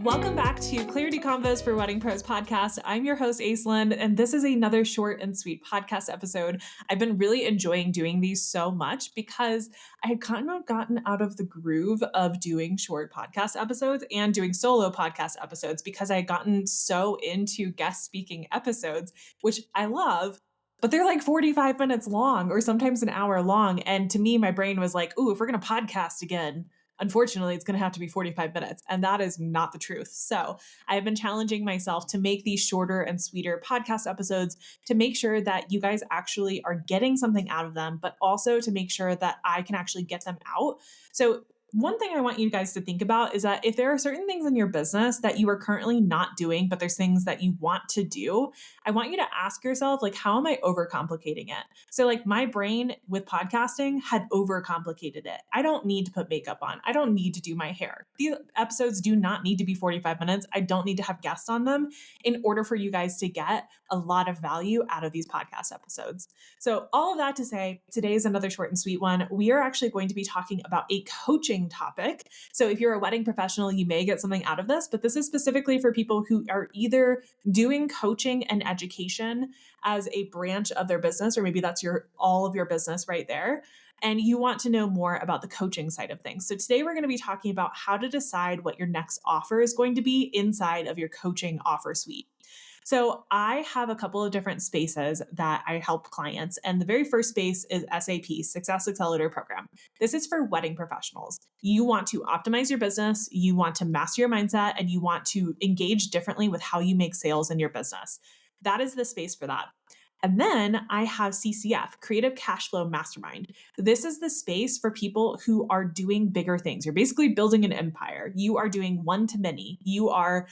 Welcome back to Clarity Convos for Wedding Pros podcast. I'm your host, Aislinn, and this is another short and sweet podcast episode. I've been really enjoying doing these so much because I had kind of gotten out of the groove of doing short podcast episodes and doing solo podcast episodes because I had gotten so into guest speaking episodes, which I love. But they're like 45 minutes long or sometimes an hour long. And to me, my brain was like, ooh, if we're going to podcast again, unfortunately, it's going to have to be 45 minutes. And that is not the truth. So I have been challenging myself to make these shorter and sweeter podcast episodes to make sure that you guys actually are getting something out of them, but also to make sure that I can actually get them out. So one thing I want you guys to think about is that if there are certain things in your business that you are currently not doing, but there's things that you want to do, I want you to ask yourself, like, how am I overcomplicating it? So like my brain with podcasting had overcomplicated it. I don't need to put makeup on. I don't need to do my hair. These episodes do not need to be 45 minutes. I don't need to have guests on them in order for you guys to get a lot of value out of these podcast episodes. So all of that to say, today is another short and sweet one. We are actually going to be talking about a coaching topic. So if you're a wedding professional, you may get something out of this, but this is specifically for people who are either doing coaching and education as a branch of their business, or maybe that's all of your business right there, and you want to know more about the coaching side of things. So today we're going to be talking about how to decide what your next offer is going to be inside of your coaching offer suite. So I have a couple of different spaces that I help clients. And the very first space is SAP, Success Accelerator Program. This is for wedding professionals. You want to optimize your business, you want to master your mindset, and you want to engage differently with how you make sales in your business. That is the space for that. And then I have CCF, Creative Cash Flow Mastermind. This is the space for people who are doing bigger things. You're basically building an empire. You are doing one to many. You are,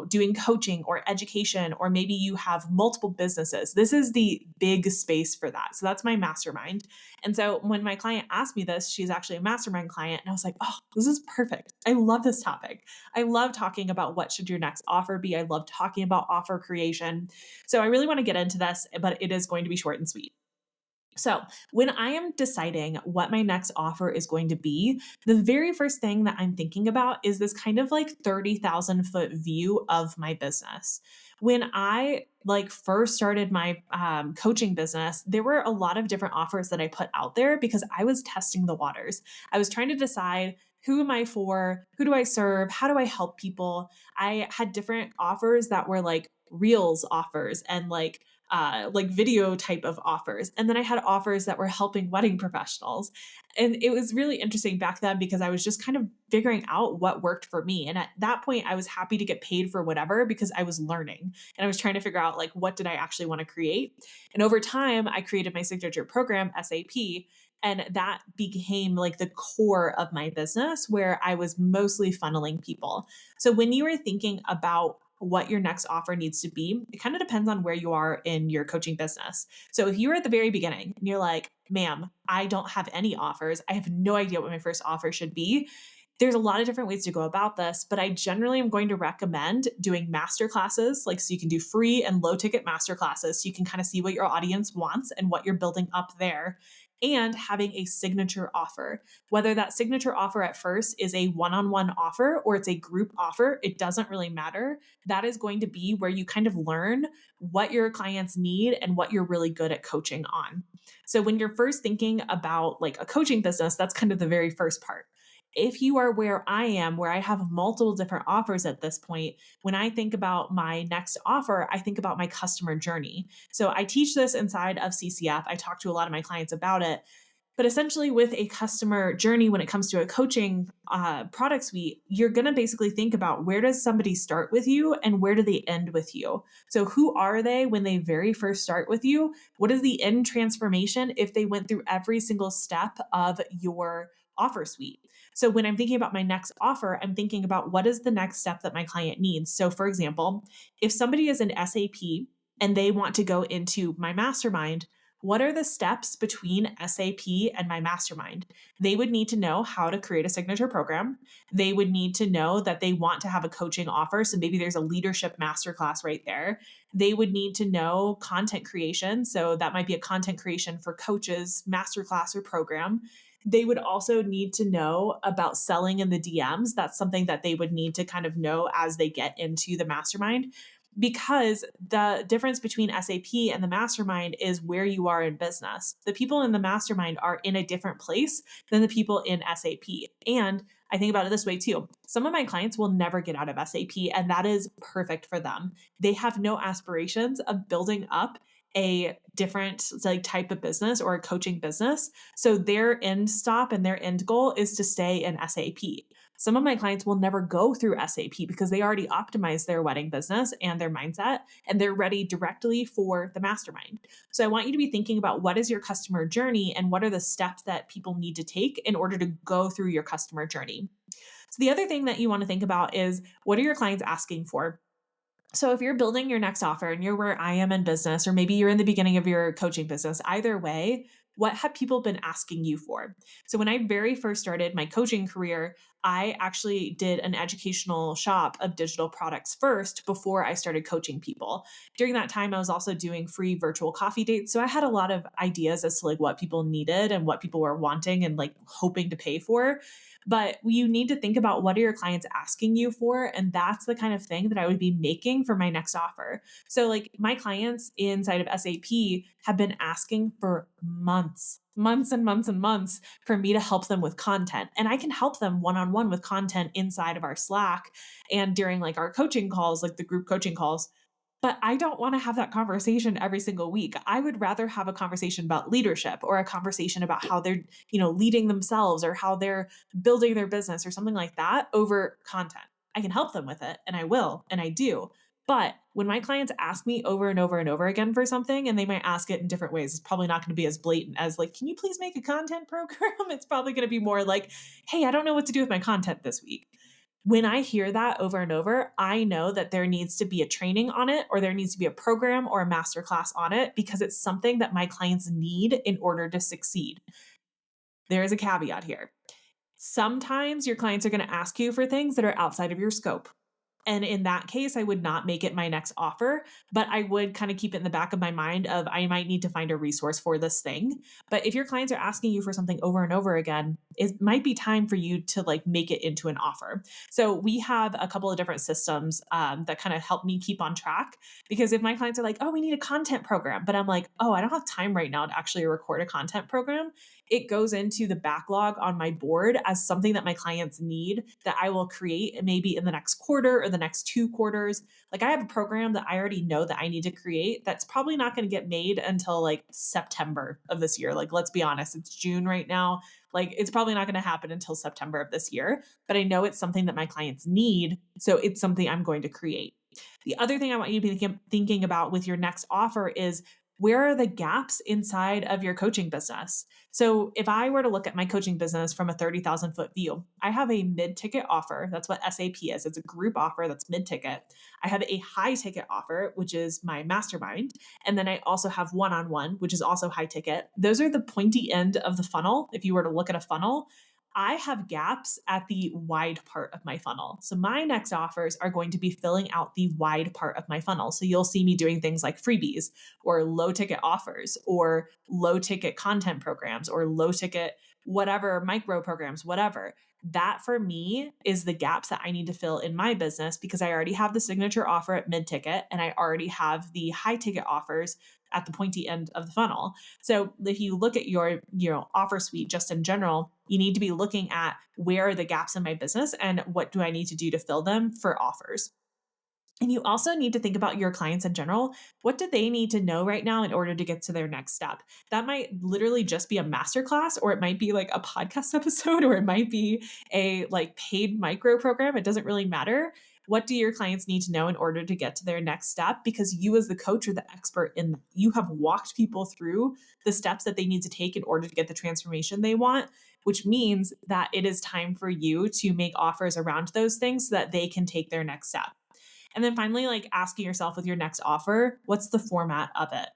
doing coaching or education, or maybe you have multiple businesses. This is the big space for that. So that's my mastermind. And so when my client asked me this, she's actually a mastermind client. And I was like, oh, this is perfect. I love this topic. I love talking about what should your next offer be. I love talking about offer creation. So I really want to get into this, but it is going to be short and sweet. So when I am deciding what my next offer is going to be, the very first thing that I'm thinking about is this kind of like 30,000 foot view of my business. When I first started my coaching business, there were a lot of different offers that I put out there because I was testing the waters. I was trying to decide, who am I for? Who do I serve? How do I help people? I had different offers that were like reels offers and like video type of offers. And then I had offers that were helping wedding professionals. And it was really interesting back then because I was just kind of figuring out what worked for me. And at that point, I was happy to get paid for whatever because I was learning and I was trying to figure out what did I actually want to create. And over time, I created my signature program, SAP. And that became the core of my business where I was mostly funneling people. So when you are thinking about what your next offer needs to be, it kind of depends on where you are in your coaching business. So if you're at the very beginning and you're like, ma'am, I don't have any offers, I have no idea what my first offer should be, there's a lot of different ways to go about this, but I generally am going to recommend doing master classes, so you can do free and low ticket master classes so you can kind of see what your audience wants and what you're building up there, and having a signature offer. Whether that signature offer at first is a one-on-one offer or it's a group offer, it doesn't really matter. That is going to be where you kind of learn what your clients need and what you're really good at coaching on. So when you're first thinking about a coaching business, that's kind of the very first part. If you are where I am, where I have multiple different offers at this point, when I think about my next offer, I think about my customer journey. So I teach this inside of CCF. I talk to a lot of my clients about it. But essentially with a customer journey, when it comes to a coaching product suite, you're going to basically think about, where does somebody start with you and where do they end with you? So who are they when they very first start with you? What is the end transformation if they went through every single step of your offer suite? So when I'm thinking about my next offer, I'm thinking about, what is the next step that my client needs? So for example, if somebody is an SAP and they want to go into my mastermind, what are the steps between SAP and my mastermind? They would need to know how to create a signature program. They would need to know that they want to have a coaching offer. So maybe there's a leadership masterclass right there. They would need to know content creation. So that might be a content creation for coaches, masterclass or program. They would also need to know about selling in the DMs. That's something that they would need to kind of know as they get into the mastermind, because the difference between SAP and the mastermind is where you are in business. The people in the mastermind are in a different place than the people in SAP. And I think about it this way too. Some of my clients will never get out of SAP, and that is perfect for them. They have no aspirations of building up a different like type of business or a coaching business. So their end stop and their end goal is to stay in SAP. Some of my clients will never go through SAP because they already optimized their wedding business and their mindset, and they're ready directly for the mastermind. So I want you to be thinking about what is your customer journey and what are the steps that people need to take in order to go through your customer journey. So the other thing that you want to think about is, what are your clients asking for? So if you're building your next offer and you're where I am in business, or maybe you're in the beginning of your coaching business, either way, what have people been asking you for? So when I very first started my coaching career, I actually did an educational shop of digital products first before I started coaching people. During that time, I was also doing free virtual coffee dates. So I had a lot of ideas as to like what people needed and what people were wanting and like hoping to pay for. But you need to think about, what are your clients asking you for? And that's the kind of thing that I would be making for my next offer. So, like, my clients inside of SAP have been asking for months, months and months and months for me to help them with content. And I can help them one on one with content inside of our Slack and during like our coaching calls, like the group coaching calls. But I don't want to have that conversation every single week. I would rather have a conversation about leadership, or a conversation about how they're, leading themselves, or how they're building their business or something like that, over content. I can help them with it, and I will, and I do. But when my clients ask me over and over and over again for something, and they might ask it in different ways, it's probably not going to be as blatant as like, can you please make a content program? It's probably going to be more like, hey, I don't know what to do with my content this week. When I hear that over and over, I know that there needs to be a training on it, or there needs to be a program or a masterclass on it, because it's something that my clients need in order to succeed. There is a caveat here. Sometimes your clients are going to ask you for things that are outside of your scope. And in that case, I would not make it my next offer, but I would kind of keep it in the back of my mind of, I might need to find a resource for this thing. But if your clients are asking you for something over and over again, it might be time for you to like make it into an offer. So we have a couple of different systems that kind of help me keep on track. Because if my clients are like, oh, we need a content program, but I'm like, oh, I don't have time right now to actually record a content program, it goes into the backlog on my board as something that my clients need that I will create maybe in the next quarter or the next 2 quarters. Like, I have a program that I already know that I need to create that's probably not going to get made until like September of this year. Like, let's be honest, it's June right now. Like, it's probably not going to happen until September of this year, but I know it's something that my clients need. So it's something I'm going to create. The other thing I want you to be thinking about with your next offer is, where are the gaps inside of your coaching business? So if I were to look at my coaching business from a 30,000 foot view, I have a mid ticket offer. That's what SAP is. It's a group offer that's mid ticket. I have a high ticket offer, which is my mastermind. And then I also have one on one, which is also high ticket. Those are the pointy end of the funnel. If you were to look at a funnel, I have gaps at the wide part of my funnel. So my next offers are going to be filling out the wide part of my funnel. So you'll see me doing things like freebies, or low ticket offers, or low ticket content programs, or low ticket whatever, micro programs, whatever. That for me is the gaps that I need to fill in my business, because I already have the signature offer at mid ticket, and I already have the high ticket offers at the pointy end of the funnel. So if you look at your offer suite just in general, you need to be looking at, where are the gaps in my business and what do I need to do to fill them for offers. And you also need to think about your clients in general. What do they need to know right now in order to get to their next step? That might literally just be a masterclass, or it might be like a podcast episode, or it might be a like paid micro program. It doesn't really matter. What do your clients need to know in order to get to their next step? Because you, as the coach, are the expert in them. You have walked people through the steps that they need to take in order to get the transformation they want, which means that it is time for you to make offers around those things so that they can take their next step. And then finally, like, asking yourself with your next offer, what's the format of it?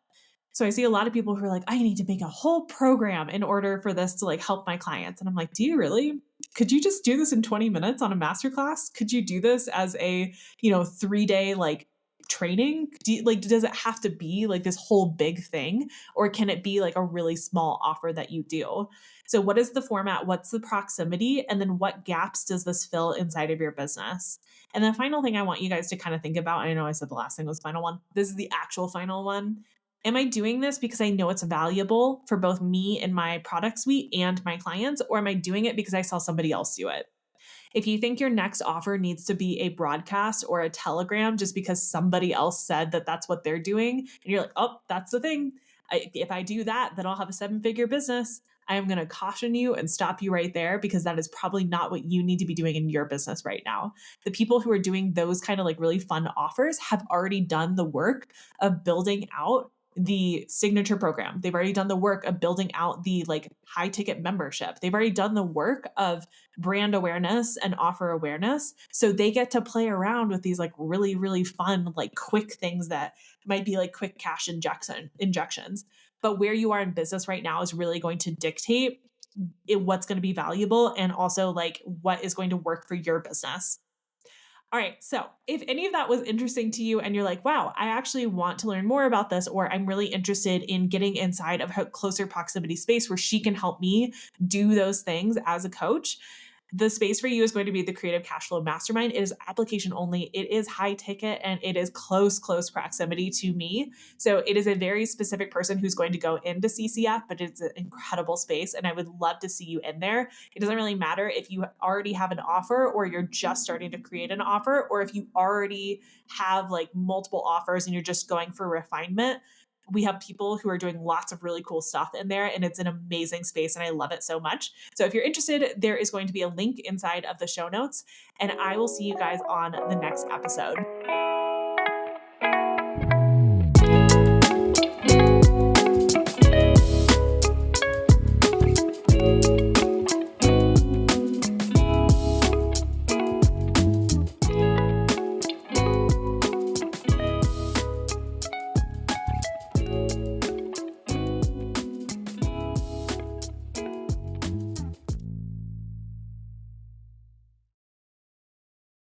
So I see a lot of people who are like, I need to make a whole program in order for this to like help my clients. And I'm like, do you really? Could you just do this in 20 minutes on a masterclass? Could you do this as a, 3-day like training? Does it have to be like this whole big thing? Or can it be like a really small offer that you do? So what is the format? What's the proximity? And then what gaps does this fill inside of your business? And the final thing I want you guys to kind of think about, I know I said the last thing was the final one. This is the actual final one. Am I doing this because I know it's valuable for both me and my product suite and my clients, or am I doing it because I saw somebody else do it? If you think your next offer needs to be a broadcast or a telegram just because somebody else said that that's what they're doing, and you're like, oh, that's the thing. If I do that, then I'll have a 7-figure business. I am going to caution you and stop you right there because that is probably not what you need to be doing in your business right now. The people who are doing those kind of like really fun offers have already done the work of building out the signature program. They've already done the work of building out the like high ticket membership. They've already done the work of brand awareness and offer awareness. So they get to play around with these like really, really fun, like quick things that might be like quick cash injections. But where you are in business right now is really going to dictate what's going to be valuable and also like what is going to work for your business. All right. So if any of that was interesting to you and you're like, wow, I actually want to learn more about this, or I'm really interested in getting inside of a closer proximity space where she can help me do those things as a coach, the space for you is going to be the Creative Cash Flow Mastermind. It is application only. It is high ticket and it is close proximity to me. So it is a very specific person who's going to go into CCF, but it's an incredible space. And I would love to see you in there. It doesn't really matter if you already have an offer or you're just starting to create an offer, or if you already have like multiple offers and you're just going for refinement. We have people who are doing lots of really cool stuff in there, and it's an amazing space and I love it so much. So if you're interested, there is going to be a link inside of the show notes, and I will see you guys on the next episode.